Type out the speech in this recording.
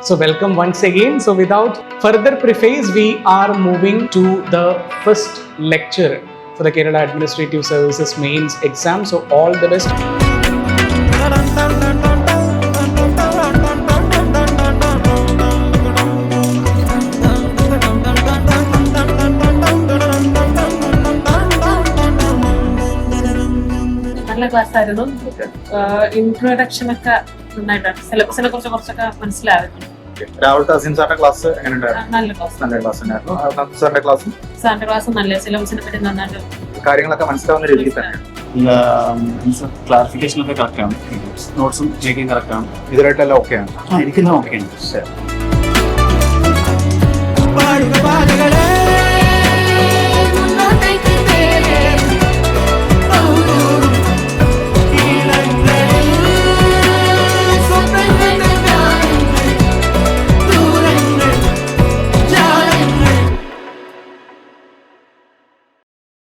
So welcome once again. So without further preface, we are moving to the first lecture for the Kerala Administrative Services Mains exam. So all the best. നല്ല class ആയിരുന്നു. Introduction ഒക്കെ നന്നായിട്ടാണ്. സിലബസിനെ കുറിച്ച് കുറച്ചൊക്കെ മനസ്സിലായിരുന്നു. രാഹുൽ തഹസീൻ സാറിന്റെ class എങ്ങനെയുണ്ടായിരുന്നു? നല്ല class ഉണ്ടായിരുന്നു. സാറിന്റെ ക്ലാസ് നല്ല സിലബസിനെ പറ്റി നന്നായിട്ട് കാര്യങ്ങളൊക്കെ മനസ്സിലാവുന്ന രീതിയിൽ തന്നെ ക്ലാരിഫിക്കേഷൻ ഒക്കെ കറക്റ്റ് ആണ്. നോട്ട്സും ചെക്കിങ് കറക്റ്റ് ആണ്. ഇതിലായിട്ടെല്ലാം ഓക്കെയാണ്. എനിക്കെല്ലാം ഓക്കെയാണ്. ശരി.